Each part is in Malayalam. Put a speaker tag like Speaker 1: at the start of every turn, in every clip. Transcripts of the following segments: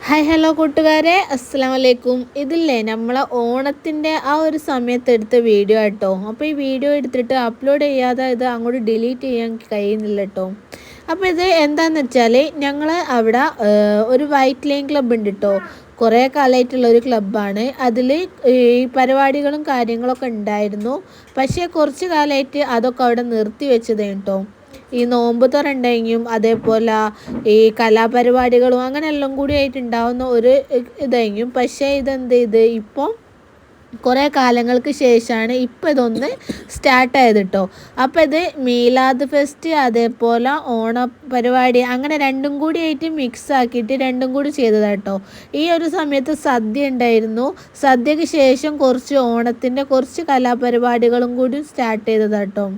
Speaker 1: ഹായ് ഹലോ കൂട്ടുകാരെ, അസ്സലാമു അലൈക്കും. ഇതില്ലേ നമ്മളെ ഓണത്തിൻ്റെ ആ ഒരു സമയത്ത് എടുത്ത വീഡിയോ കേട്ടോ. അപ്പോൾ ഈ വീഡിയോ എടുത്തിട്ട് അപ്ലോഡ് ചെയ്യാതെ ഇത് അങ്ങോട്ട് ഡിലീറ്റ് ചെയ്യാൻ കഴിയുന്നില്ല കേട്ടോ. അപ്പോൾ ഇത് എന്താണെന്ന് വെച്ചാൽ ഞങ്ങൾ അവിടെ ഒരു വൈറ്റ് ലൈൻ ക്ലബ്ബ് ഉണ്ട് കേട്ടോ. കുറേ കാലമായിട്ടുള്ളൊരു ക്ലബ്ബാണ്. അതിൽ ഈ പരിപാടികളും കാര്യങ്ങളൊക്കെ ഉണ്ടായിരുന്നു. പക്ഷേ കുറച്ച് കാലമായിട്ട് അതൊക്കെ അവിടെ നിർത്തി വെച്ചത് കേട്ടോ. ഈ നോമ്പ് തുറണ്ടെങ്കിലും അതേപോലെ ഈ കലാപരിപാടികളും അങ്ങനെ എല്ലാം കൂടി ആയിട്ട് ഉണ്ടാവുന്ന ഒരു ഇതെങ്കിലും. പക്ഷേ ഇതെന്ത് ചെയ്ത് ഇപ്പം കുറേ കാലങ്ങൾക്ക് ശേഷമാണ് ഇപ്പം ഇതൊന്ന് സ്റ്റാർട്ടായത് കേട്ടോ. അപ്പോൾ ഇത് മീലാദ് ഫെസ്റ്റ് അതേപോലെ ഓണ പരിപാടി അങ്ങനെ രണ്ടും കൂടി ആയിട്ട് മിക്സ് ആക്കിയിട്ട് രണ്ടും കൂടി ചെയ്തതാണ് കേട്ടോ. ഈ ഒരു സമയത്ത് സദ്യ ഉണ്ടായിരുന്നു. സദ്യക്ക് ശേഷം കുറച്ച് ഓണത്തിൻ്റെ കുറച്ച് കലാപരിപാടികളും കൂടി സ്റ്റാർട്ട് ചെയ്തതാണ് കേട്ടോ,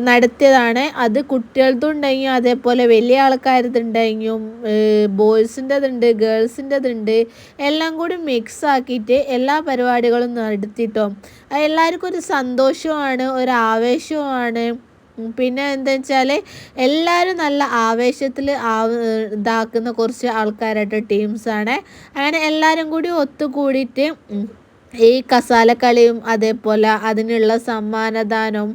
Speaker 1: നടത്തിയതാണ്. അത് കുട്ടികൾക്കുണ്ടെങ്കിൽ അതേപോലെ വലിയ ആൾക്കാരതുണ്ടെങ്കിലും ബോയ്സിൻ്റെതുണ്ട് ഗേൾസിൻ്റെതുണ്ട് എല്ലാം കൂടി മിക്സ് ആക്കിയിട്ട് എല്ലാ പരിപാടികളും നടത്തിയിട്ടോ. എല്ലാവർക്കും ഒരു സന്തോഷമാണ്, ഒരു ആവേശവുമാണ്. പിന്നെ എന്താ വെച്ചാൽ എല്ലാവരും നല്ല ആവേശത്തിൽ ഇതാക്കുന്ന കുറച്ച് ആൾക്കാരായിട്ട് ടീംസാണ്. അങ്ങനെ എല്ലാവരും കൂടി ഒത്തുകൂടിയിട്ട് ഈ കസാലക്കളിയും അതേപോലെ അതിനുള്ള സമ്മാനദാനവും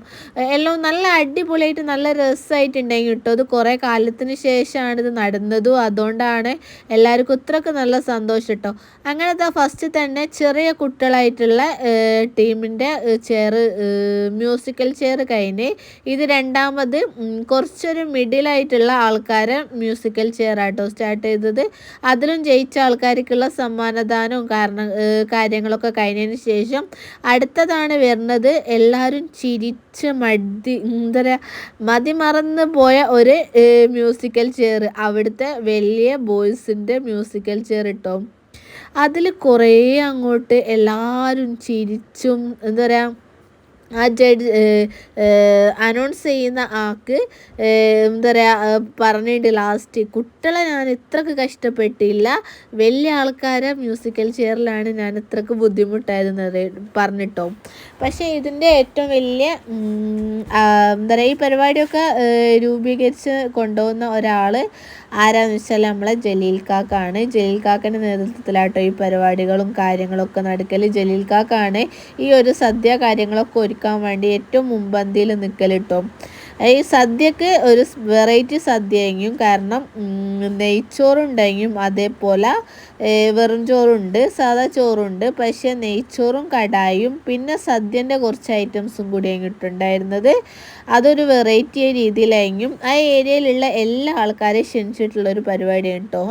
Speaker 1: എല്ലാം നല്ല അടിപൊളിയായിട്ട് നല്ല രസമായിട്ടുണ്ടെങ്കിൽ കേട്ടോ. അത് കുറേ കാലത്തിന് ശേഷമാണ് ഇത് നടന്നതും, അതുകൊണ്ടാണ് എല്ലാവർക്കും ഇത്രയ്ക്ക് നല്ല സന്തോഷം കേട്ടോ. അങ്ങനത്തെ ഫസ്റ്റ് തന്നെ ചെറിയ കുട്ടികളായിട്ടുള്ള ടീമിൻ്റെ ചെയർ, മ്യൂസിക്കൽ ചെയർ കഴിഞ്ഞ് ഇത് രണ്ടാമത് കുറച്ചൊരു മിഡിലായിട്ടുള്ള ആൾക്കാരെ മ്യൂസിക്കൽ ചെയർ ആട്ടോ സ്റ്റാർട്ട് ചെയ്തത്. അതിലും ജയിച്ച ആൾക്കാർക്കുള്ള സമ്മാനദാനവും കാര്യങ്ങളൊക്കെ കഴിഞ്ഞതിന് ശേഷം അടുത്തതാണ് വരുന്നത്. എല്ലാവരും ചിരിച്ച് മതിമറന്ന് പോയ ഒരു മ്യൂസിക്കൽ ചെയർ, അവിടുത്തെ വലിയ ബോയ്സിൻ്റെ മ്യൂസിക്കൽ ചെയർ കേട്ടോ. അതിൽ കുറേ അങ്ങോട്ട് എല്ലാവരും ചിരിച്ചും എന്താ പറയുക, ആ അനൗൺസ് ചെയ്യുന്ന ആൾക്ക് എന്താ പറയുക പറഞ്ഞിട്ട് ലാസ്റ്റ് കുട്ടികളെ ഞാൻ ഇത്രക്ക് കഷ്ടപ്പെട്ടില്ല, വലിയ ആൾക്കാരെ മ്യൂസിക്കൽ ചെയറിലാണ് ഞാൻ ഇത്രക്ക് ബുദ്ധിമുട്ടായിരുന്നത് പറഞ്ഞിട്ടോ. പക്ഷേ ഇതിൻ്റെ ഏറ്റവും വലിയ എന്താ പറയുക ഈ പരിപാടിയൊക്കെ രൂപീകരിച്ച് കൊണ്ടുപോകുന്ന ഒരാൾ ആരാന്ന് വെച്ചാൽ നമ്മളെ ജലീൽ കാക്കാണ്. ജലീൽ കാക്കൻ്റെ നേതൃത്വത്തിലാട്ടോ ഈ പരിപാടികളും കാര്യങ്ങളൊക്കെ നടക്കൽ. ജലീൽ കാക്കാണ് ഈ ഒരു സദ്യ കാര്യങ്ങളൊക്കെ ഒരുക്കാൻ വേണ്ടി ഏറ്റവും മുൻപന്തിയിൽ നിൽക്കലിട്ടോ. ഈ സദ്യക്ക് ഒരു വെറൈറ്റി സദ്യയെങ്കിലും, കാരണം നെയ്ച്ചോറുണ്ടെങ്കിലും അതേപോലെ വെറും ചോറുണ്ട്, സാധാ ചോറുണ്ട്. പക്ഷേ നെയ്ച്ചോറും കടായും പിന്നെ സദ്യൻ്റെ കുറച്ച് ഐറ്റംസും കൂടി ഇട്ടുണ്ടായിരുന്നത്. അതൊരു വെറൈറ്റി രീതിയിലായിരിക്കും. ആ ഏരിയയിലുള്ള എല്ലാ ആൾക്കാരെയും ക്ഷണിച്ചിട്ടുള്ളൊരു പരിപാടിയാണ് കേട്ടോ.